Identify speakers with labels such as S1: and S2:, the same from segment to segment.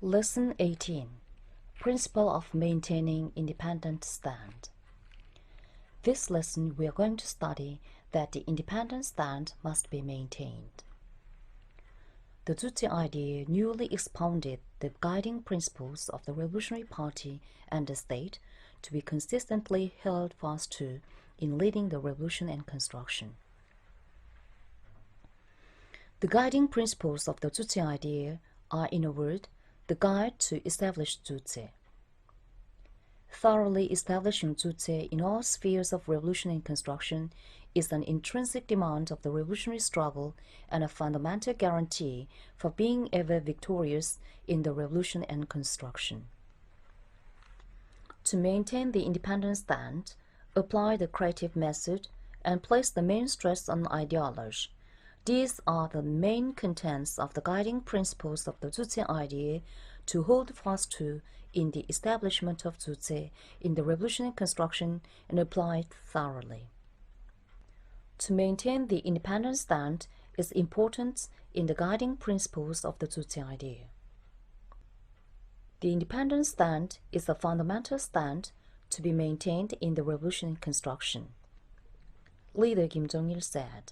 S1: Lesson 18. Principle of Maintaining Independent Stand. This lesson we are going to study that the independent stand must be maintained. The Juche idea newly expounded the guiding principles of the Revolutionary Party and the state to be consistently held fast to in leading the revolution and construction. The guiding principles of the Juche idea are, in a word, the guide to establish Juche. Thoroughly establishing Juche in all spheres of revolution and construction is an intrinsic demand of the revolutionary struggle and a fundamental guarantee for being ever victorious in the revolution and construction. To maintain the independent stand, apply the creative method and place the main stress on ideology. These are the main contents of the guiding principles of the Juche idea to hold fast to in the establishment of Juche in the revolution and construction and apply it thoroughly. To maintain the independent stand is important in the guiding principles of the Juche idea. The independent stand is a fundamental stand to be maintained in the revolution and construction. Leader Kim Jong-il said.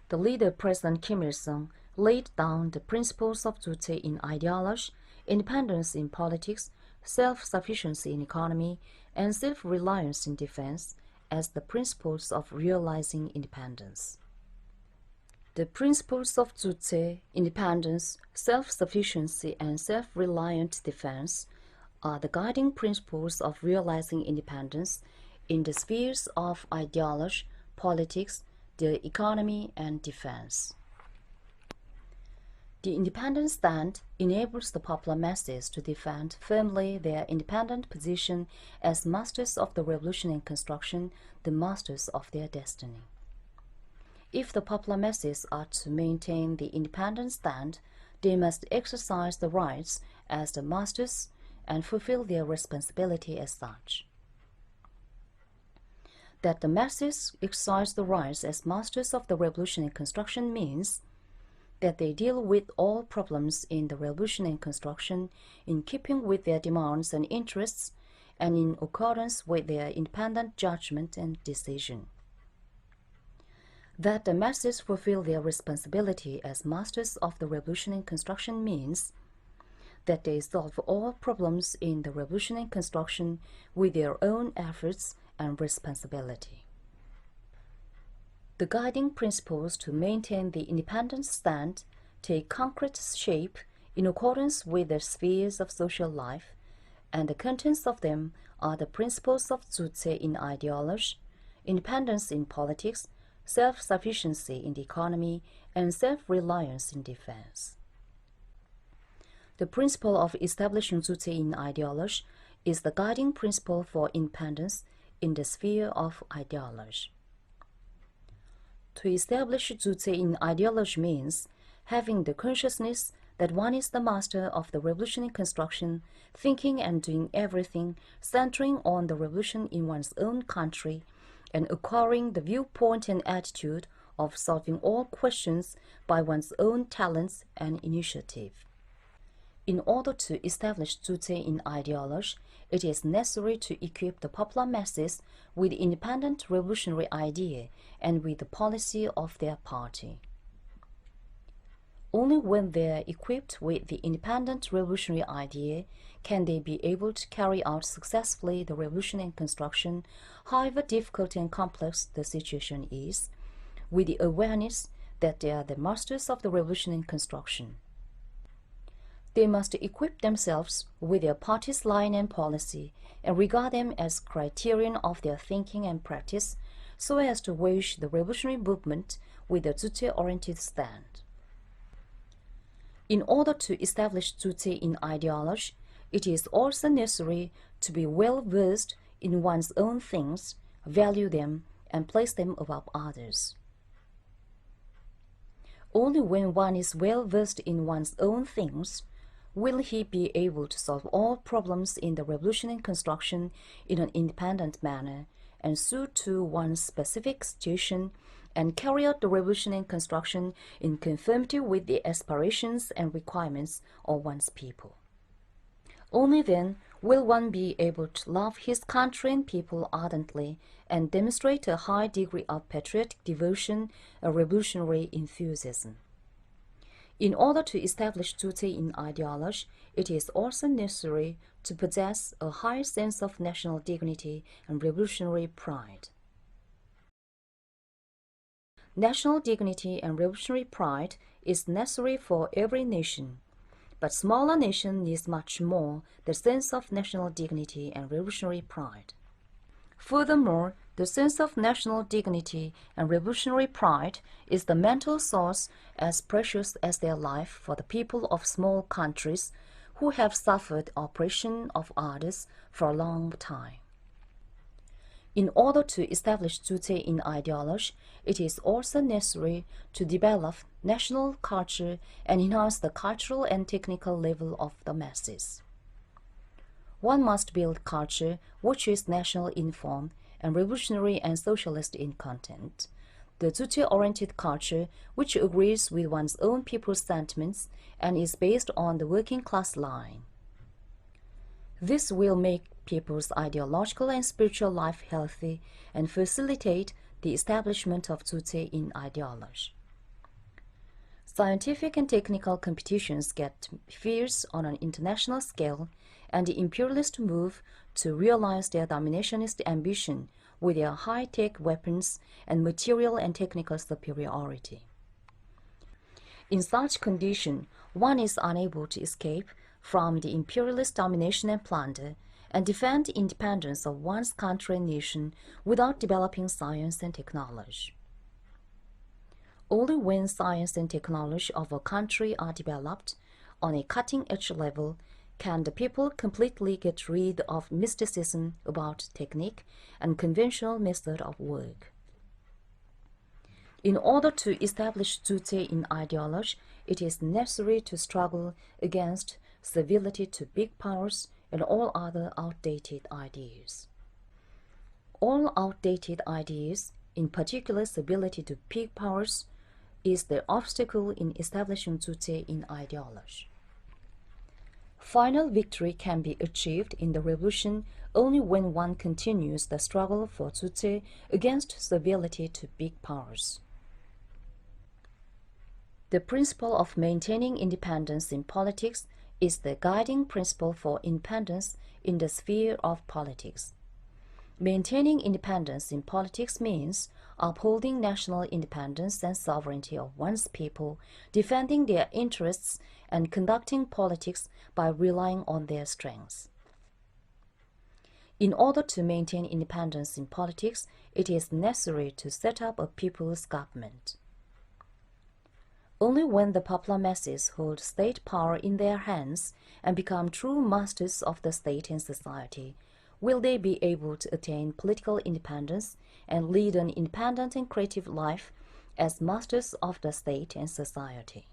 S1: The leader President Kim Il-sung laid down the principles of Juche in ideology, independence in politics, self-sufficiency in economy, and self-reliance in defense as the principles of realizing independence. The principles of Juche, independence, self-sufficiency, and self-reliant defense are the guiding principles of realizing independence in the spheres of ideology, politics, the economy, and defense. The independent stand enables the popular masses to defend firmly their independent position as masters of the revolution and construction, the masters of their destiny. If the popular masses are to maintain the independent stand, they must exercise the rights as the masters and fulfill their responsibility as such. That the masses exercise the rights as masters of the revolution and construction means that they deal with all problems in the revolution and construction in keeping with their demands and interests and in accordance with their independent judgment and decision. That the masses fulfill their responsibility as masters of the revolution and construction means that they solve all problems in the revolution and construction with their own efforts and responsibility. The guiding principles to maintain the independent stand take concrete shape in accordance with the spheres of social life, and the contents of them are the principles of Juche in ideology, independence in politics, self-sufficiency in the economy, and self-reliance in defense. The principle of establishing Juche in ideology is the guiding principle for independence in the sphere of ideology. To establish Juche in ideology means having the consciousness that one is the master of the revolution in construction, thinking and doing everything centering on the revolution in one's own country, and acquiring the viewpoint and attitude of solving all questions by one's own talents and initiative. In order to establish Juche in ideology, it is necessary to equip the popular masses with the independent revolutionary idea and with the policy of their party. Only when they are equipped with the independent revolutionary idea can they be able to carry out successfully the revolution and construction, however difficult and complex the situation is, with the awareness that they are the masters of the revolution and construction. They must equip themselves with their party's line and policy and regard them as criterion of their thinking and practice so as to wage the revolutionary movement with a Juche-oriented stand. In order to establish Juche in ideology, it is also necessary to be well versed in one's own things, value them, and place them above others. Only when one is well versed in one's own things will he be able to solve all problems in the revolution and construction in an independent manner and suit to one's specific situation and carry out the revolution in construction in conformity with the aspirations and requirements of one's people. Only then will one be able to love his country and people ardently and demonstrate a high degree of patriotic devotion and revolutionary enthusiasm. In order to establish Juche in ideology, it is also necessary to possess a high sense of national dignity and revolutionary pride. National dignity and revolutionary pride is necessary for every nation, but smaller nation needs much more the sense of national dignity and revolutionary pride. Furthermore, the sense of national dignity and revolutionary pride is the mental source as precious as their life for the people of small countries who have suffered oppression of others for a long time. In order to establish Juche in ideology, it is also necessary to develop national culture and enhance the cultural and technical level of the masses. One must build culture which is national in form and revolutionary and socialist in content. The Juche-oriented culture which agrees with one's own people's sentiments and is based on the working class line. This will make people's ideological and spiritual life healthy and facilitate the establishment of Juche in ideology. Scientific and technical competitions get fierce on an international scale, and the imperialists move to realize their dominationist ambition with their high-tech weapons and material and technical superiority. In such condition, one is unable to escape from the imperialist domination and plunder and defend the independence of one's country and nation without developing science and technology. Only when science and technology of a country are developed on a cutting-edge level can the people completely get rid of mysticism about technique and conventional method of work. In order to establish Juche in ideology, it is necessary to struggle against servility to big powers and all other outdated ideas. All outdated ideas, in particular servility to big powers, is the obstacle in establishing Juche in ideology. Final victory can be achieved in the revolution only when one continues the struggle for Juche against servility to big powers. The principle of maintaining independence in politics is the guiding principle for independence in the sphere of politics. Maintaining independence in politics means upholding national independence and sovereignty of one's people, defending their interests, and conducting politics by relying on their strengths. In order to maintain independence in politics, it is necessary to set up a people's government. Only when the popular masses hold state power in their hands and become true masters of the state and society, will they be able to attain political independence and lead an independent and creative life as masters of the state and society.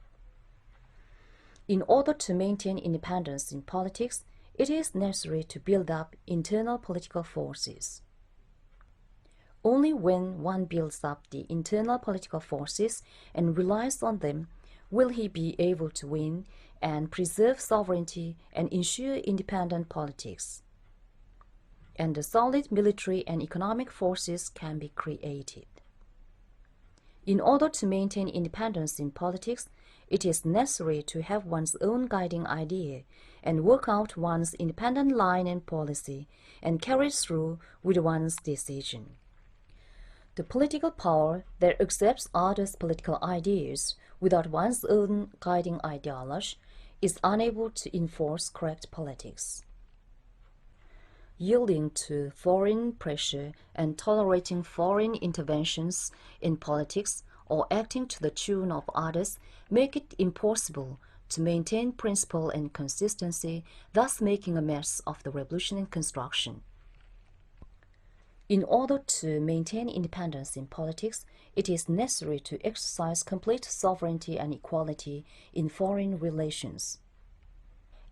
S1: In order to maintain independence in politics, it is necessary to build up internal political forces. Only when one builds up the internal political forces and relies on them will he be able to win and preserve sovereignty and ensure independent politics. And the solid military and economic forces can be created. In order to maintain independence in politics, it is necessary to have one's own guiding idea and work out one's independent line and policy and carry it through with one's decision. The political power that accepts others' political ideas without one's own guiding ideology is unable to enforce correct politics. Yielding to foreign pressure and tolerating foreign interventions in politics or acting to the tune of others make it impossible to maintain principle and consistency, thus making a mess of the revolution in construction. In order to maintain independence in politics, it is necessary to exercise complete sovereignty and equality in foreign relations.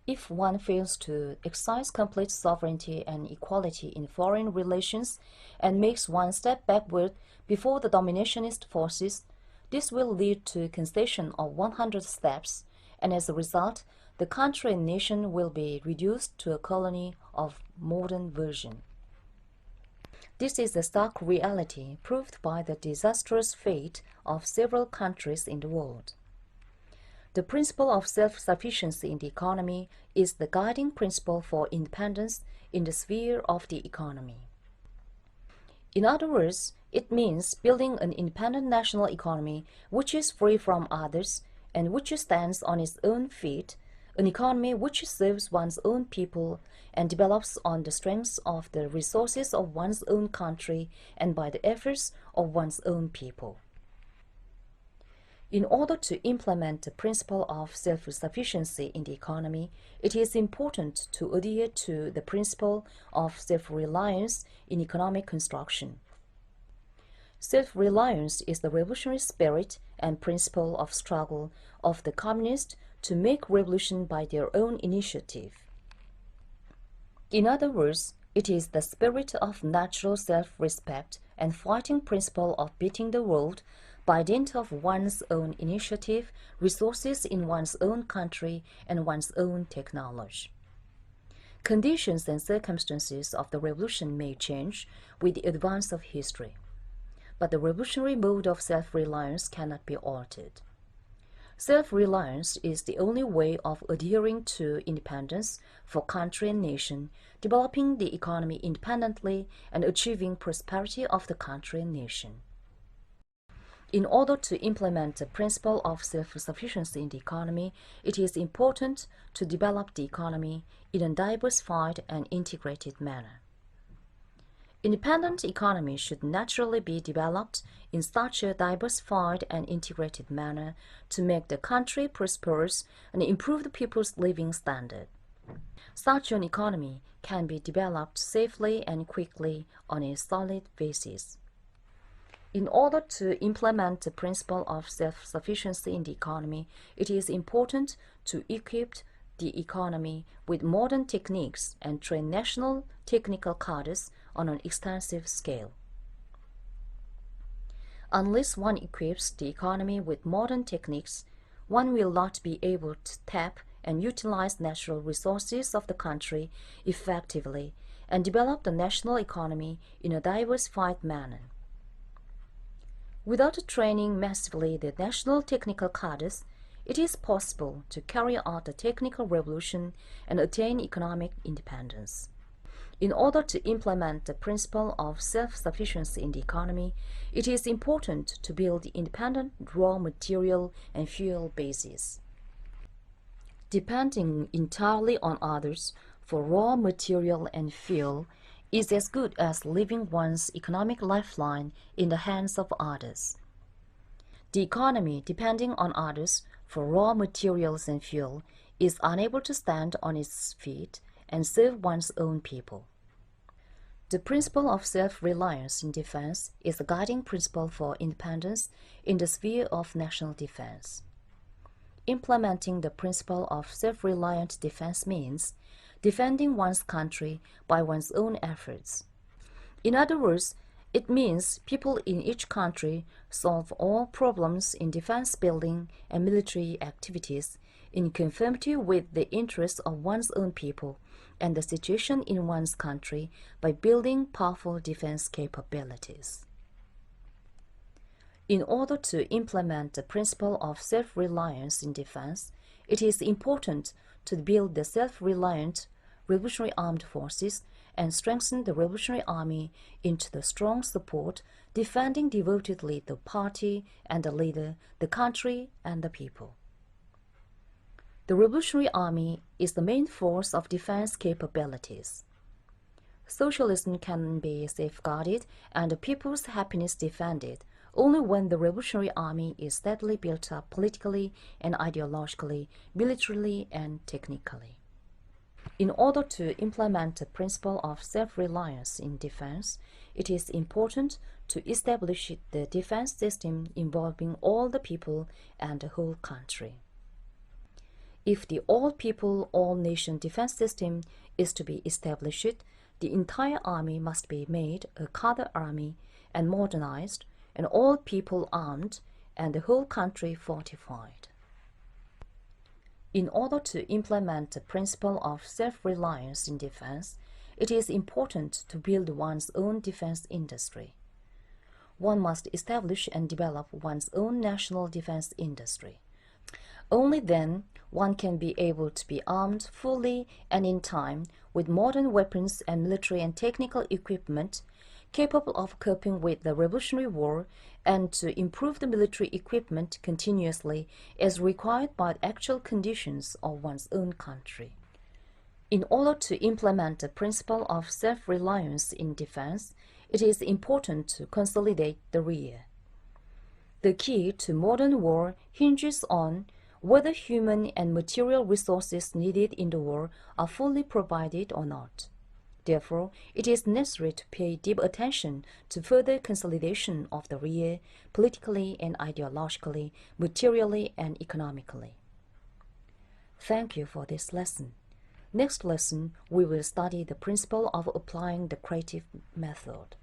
S1: If one fails to exercise complete sovereignty and equality in foreign relations and makes one step backward before the dominationist forces, this will lead to concession of 100 steps, and as a result, the country and nation will be reduced to a colony of modern version. This is a stark reality proved by the disastrous fate of several countries in the world. The principle of self-sufficiency in the economy is the guiding principle for independence in the sphere of the economy. In other words, it means building an independent national economy which is free from others and which stands on its own feet, an economy which serves one's own people and develops on the strength of the resources of one's own country and by the efforts of one's own people. In order to implement the principle of self-sufficiency in the economy, it is important to adhere to the principle of self-reliance in economic construction. Self-reliance is the revolutionary spirit and principle of struggle of the communists to make revolution by their own initiative. In other words, it is the spirit of natural self-respect and fighting principle of beating the world by dint of one's own initiative, resources in one's own country, and one's own technology. Conditions and circumstances of the revolution may change with the advance of history, but the revolutionary mode of self-reliance cannot be altered. Self-reliance is the only way of adhering to independence for country and nation, developing the economy independently, and achieving prosperity of the country and nation. In order to implement the principle of self-sufficiency in the economy, it is important to develop the economy in a diversified and integrated manner. Independent economy should naturally be developed in such a diversified and integrated manner to make the country prosperous and improve the people's living standard. Such an economy can be developed safely and quickly on a solid basis. In order to implement the principle of self-sufficiency in the economy, it is important to equip the economy with modern techniques and train national technical cadres on an extensive scale. Unless one equips the economy with modern techniques, one will not be able to tap and utilize natural resources of the country effectively and develop the national economy in a diversified manner. Without training massively the national technical cadres, it is possible to carry out the technical revolution and attain economic independence. In order to implement the principle of self-sufficiency in the economy, it is important to build independent raw material and fuel bases. Depending entirely on others for raw material and fuel is as good as leaving one's economic lifeline in the hands of others. The economy depending on others for raw materials and fuel is unable to stand on its feet and serve one's own people. The principle of self-reliance in defense is the guiding principle for independence in the sphere of national defense. Implementing the principle of self-reliant defense means defending one's country by one's own efforts. In other words, it means people in each country solve all problems in defense building and military activities in conformity with the interests of one's own people and the situation in one's country by building powerful defense capabilities. In order to implement the principle of self-reliance in defense, it is important to build the self-reliant revolutionary armed forces and strengthen the revolutionary army into the strong support defending devotedly the party and the leader, the country and the people. The revolutionary army is the main force of defense capabilities. Socialism can be safeguarded and the people's happiness defended only when the revolutionary army is steadily built up politically and ideologically, militarily and technically. In order to implement the principle of self-reliance in defense, it is important to establish the defense system involving all the people and the whole country. If the all-people, all-nation defense system is to be established, the entire army must be made a cadre army and modernized, and all people armed, and the whole country fortified. In order to implement the principle of self-reliance in defense, it is important to build one's own defense industry. One must establish and develop one's own national defense industry. Only then one can be able to be armed fully and in time with modern weapons and military and technical equipment capable of coping with the Revolutionary War and to improve the military equipment continuously as required by the actual conditions of one's own country. In order to implement the principle of self-reliance in defense, it is important to consolidate the rear. The key to modern war hinges on whether human and material resources needed in the war are fully provided or not. Therefore, it is necessary to pay deep attention to further consolidation of the rear, politically and ideologically, materially and economically. Thank you for this lesson. Next lesson, we will study the principle of applying the creative method.